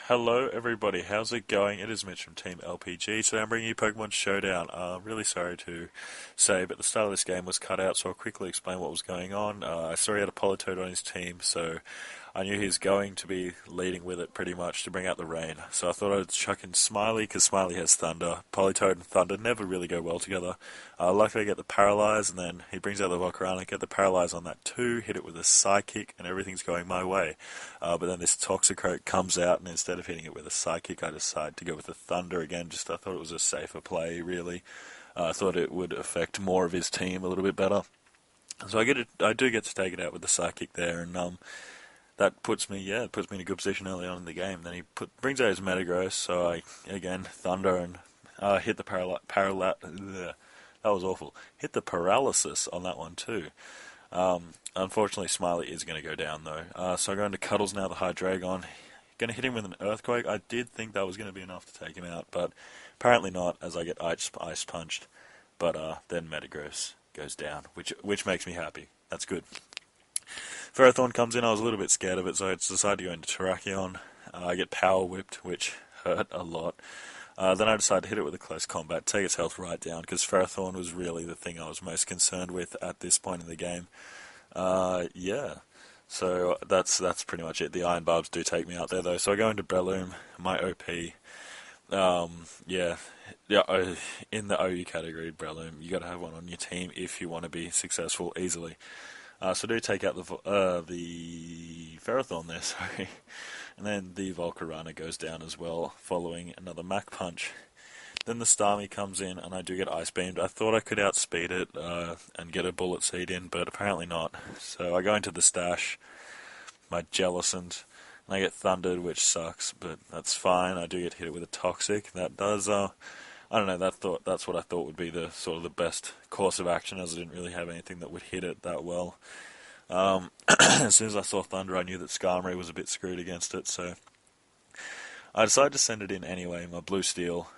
Hello everybody, how's it going? It is Mitch from Team LPG. Today I'm bringing you Pokemon Showdown. Really sorry to say, but the start of this game was cut out, so I'll quickly explain what was going on. I saw he had a Politoed on his team, so I knew he was going to be leading with it pretty much to bring out the rain. So I thought I'd chuck in Smiley, because Smiley has Thunder. Politoed and Thunder never really go well together. Luckily I get the Paralyze, and then he brings out the Volcarona, get the Paralyze on that too, hit it with a Psychic, and everything's going my way. But then this Toxicroak comes out, and instead of hitting it with a Psychic, I decide to go with the Thunder again. I thought it was a safer play, really. I thought it would affect more of his team a little bit better. So I do get to take it out with the Psychic there, and that puts me in a good position early on in the game. Then he brings out his Metagross, so I again Thunder and hit the that was awful. Hit the Paralysis on that one too. Unfortunately, Smiley is going to go down though. So I go into Cuddles now, the Hydreigon. Going to hit him with an Earthquake. I did think that was going to be enough to take him out, but apparently not, as I get Ice Punched. But then Metagross goes down, which makes me happy. That's good. Ferrothorn comes in. I was a little bit scared of it, so I decided to go into Terrakion. I get Power Whipped, which hurt a lot. Then I decided to hit it with a Close Combat, take its health right down, because Ferrothorn was really the thing I was most concerned with at this point in the game. Yeah. So that's pretty much it. The Iron Barbs do take me out there, though. So I go into Breloom, my OP. Yeah, in the OU category, Breloom, you got to have one on your team if you want to be successful easily. So do take out the Ferrothorn there, sorry. And then the Volcarona goes down as well, following another Mach Punch. Then the Starmie comes in, and I do get Ice Beamed. I thought I could outspeed it and get a Bullet Seed in, but apparently not. So I go into the stash, my Jellicent, and I get Thundered, which sucks, but that's fine. I do get hit with a Toxic. That does, I don't know, that's what I thought would be the sort of the best course of action, as I didn't really have anything that would hit it that well. As soon as I saw Thunder, I knew that Skarmory was a bit screwed against it, so I decided to send it in anyway, my Blue Steel.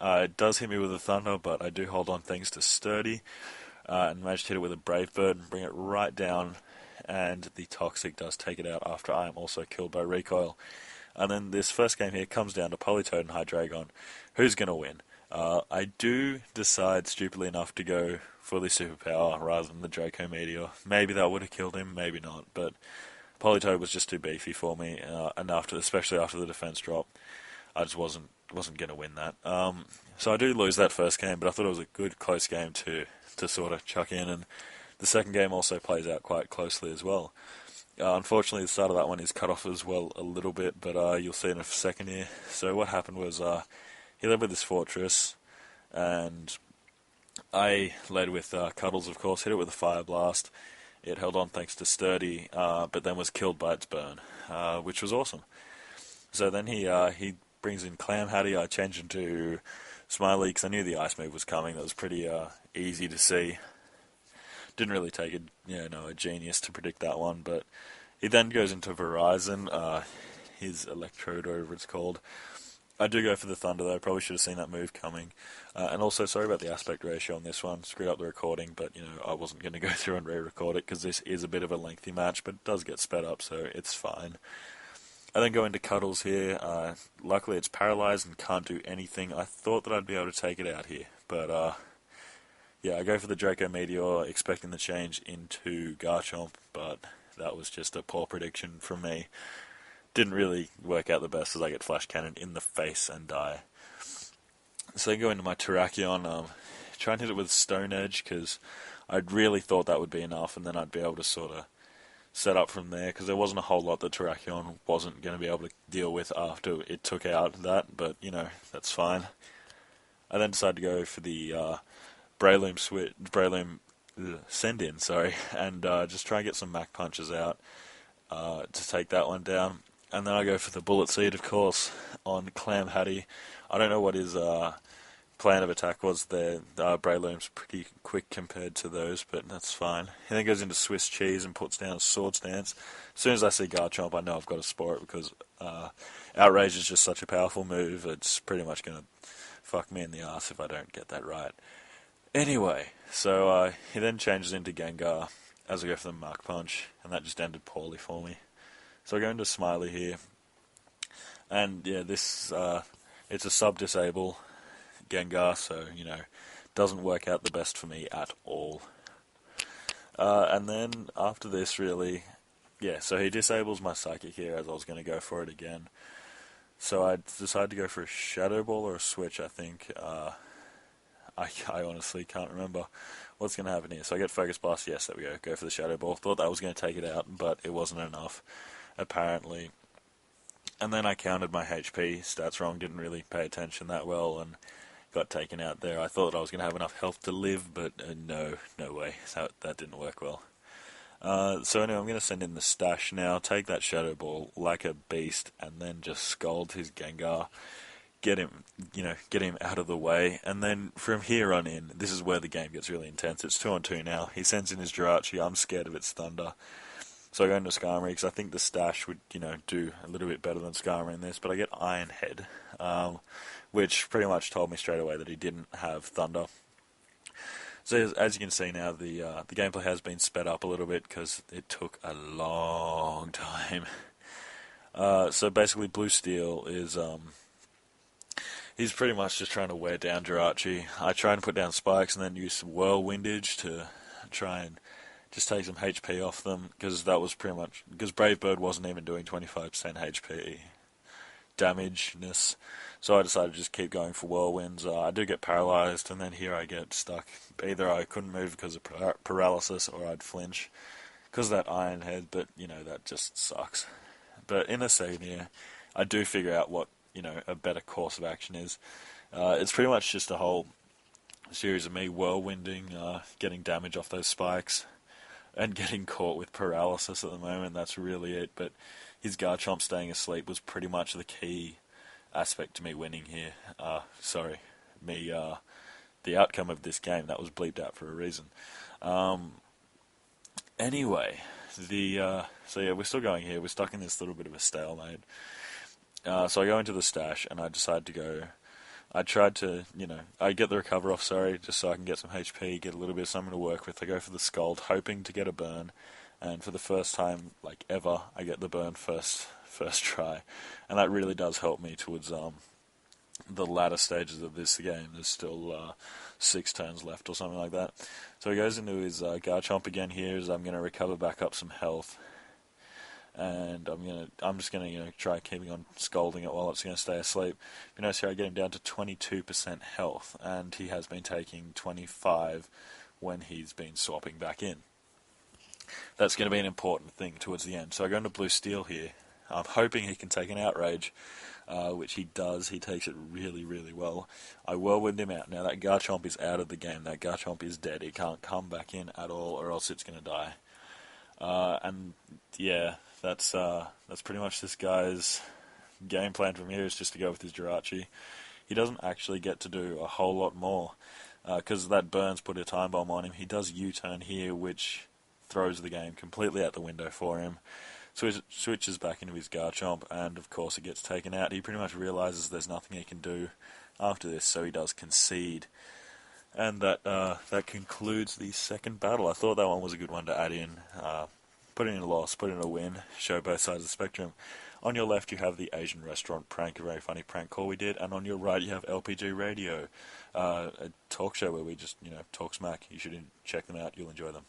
It does hit me with a Thunder, but I do hold on thanks to Sturdy, and managed to hit it with a Brave Bird and bring it right down, and the Toxic does take it out after I am also killed by Recoil. And then this first game here comes down to Politoed and Hydreigon. Who's going to win? I do decide, stupidly enough, to go for the Superpower rather than the Draco Meteor. Maybe that would have killed him, maybe not, but Politoed was just too beefy for me, and especially after the defense drop, I just wasn't going to win that. So I do lose that first game, but I thought it was a good, close game to sort of chuck in, and the second game also plays out quite closely as well. Unfortunately, the start of that one is cut off as well a little bit, but you'll see in a second here. So what happened was he led with this Fortress, and I led with Cuddles, of course, hit it with a Fire Blast. It held on thanks to Sturdy, but then was killed by its burn, which was awesome. So then he brings in Clam Hattie. I changed into Smiley because I knew the Ice move was coming. That was pretty easy to see. Didn't really take a genius to predict that one, but he then goes into Verizon, his Electrode, or whatever it's called. I do go for the Thunder, though. Probably should have seen that move coming. And also, sorry about the aspect ratio on this one. Screwed up the recording, but, I wasn't going to go through and re-record it because this is a bit of a lengthy match, but it does get sped up, so it's fine. I then go into Cuddles here. Luckily, it's paralyzed and can't do anything. I thought that I'd be able to take it out here, but yeah, I go for the Draco Meteor, expecting the change into Garchomp, but that was just a poor prediction from me. Didn't really work out the best as I get Flash Cannon in the face and die. So I go into my Terrakion, try and hit it with Stone Edge, because I really thought that would be enough, and then I'd be able to sort of set up from there, because there wasn't a whole lot that Terrakion wasn't going to be able to deal with after it took out that, but, that's fine. I then decided to go for the Breloom send-in, and just try and get some Mach Punches out to take that one down. And then I go for the Bullet Seed, of course, on Clam Hattie. I don't know what his plan of attack was there. Breloom's pretty quick compared to those, but that's fine. He then goes into Swiss Cheese and puts down a Swords Dance. As soon as I see Garchomp, I know I've got to spore it, because Outrage is just such a powerful move. It's pretty much going to fuck me in the ass if I don't get that right. Anyway, so he then changes into Gengar as I go for the Mach Punch, and that just ended poorly for me. So I go into Smiley here. And yeah, this it's a sub-disable Gengar, so doesn't work out the best for me at all. And then after this, really, yeah, so he disables my Psychic here as I was going to go for it again. So I decided to go for a Shadow Ball or a Switch, I think. I honestly can't remember what's going to happen here. So I get Focus Blast, yes, there we go. Go for the Shadow Ball. Thought that was going to take it out, but it wasn't enough, apparently. And then I counted my HP stats wrong, didn't really pay attention that well, and got taken out there. I thought I was going to have enough health to live, but no way. That didn't work well. So anyway, I'm going to send in the stash now, take that Shadow Ball like a beast, and then just scald his Gengar, get him out of the way, and then from here on in, this is where the game gets really intense. It's 2-on-2 now. He sends in his Jirachi, I'm scared of its Thunder. So I go into Skarmory because I think the stash would, do a little bit better than Skarmory in this, but I get Iron Head, which pretty much told me straight away that he didn't have Thunder. So as you can see now, the gameplay has been sped up a little bit because it took a long time. So basically, Blue Steel is he's pretty much just trying to wear down Jirachi. I try and put down spikes and then use some Whirlwindage to try and just take some HP off them, because that was pretty much because Brave Bird wasn't even doing 25% HP damageness. So I decided to just keep going for Whirlwinds. I do get paralyzed, and then here I get stuck. Either I couldn't move because of paralysis, or I'd flinch because of that Iron Head, but, that just sucks. But in a second here, I do figure out what, a better course of action is. It's pretty much just a whole series of me whirlwinding, getting damage off those spikes, and getting caught with paralysis at the moment. That's really it, but his Garchomp staying asleep was pretty much the key aspect to me winning here. The outcome of this game, that was bleeped out for a reason. Anyway, so yeah, we're still going here. We're stuck in this little bit of a stalemate. So I go into the stash, and I decide to go. I tried to, I get the recover off, just so I can get some HP, get a little bit of something to work with. I go for the Scald, hoping to get a burn, and for the first time, ever, I get the burn first try, and that really does help me towards the latter stages of this game. There's still 6 turns left or something like that. So he goes into his Garchomp again here, as I'm going to recover back up some health. And I'm just gonna try keeping on scolding it while it's gonna stay asleep. You notice here I get him down to 22% health, and he has been taking 25 when he's been swapping back in. That's going to be an important thing towards the end. So I go into Blue Steel here. I'm hoping he can take an Outrage, which he does. He takes it really, really well. I whirlwind him out. Now that Garchomp is out of the game. That Garchomp is dead. It can't come back in at all, or else it's going to die. And yeah, that's pretty much this guy's game plan from here, is just to go with his Jirachi. He doesn't actually get to do a whole lot more, because that burns put a time bomb on him. He does U-turn here, which throws the game completely out the window for him. So he switches back into his Garchomp, and of course it gets taken out. He pretty much realizes there's nothing he can do after this, so he does concede. And that concludes the second battle. I thought that one was a good one to add in. Put in a loss, put in a win, show both sides of the spectrum. On your left you have the Asian restaurant prank, a very funny prank call we did, and on your right you have LPG Radio, a talk show where we just, talk smack. You should check them out, you'll enjoy them.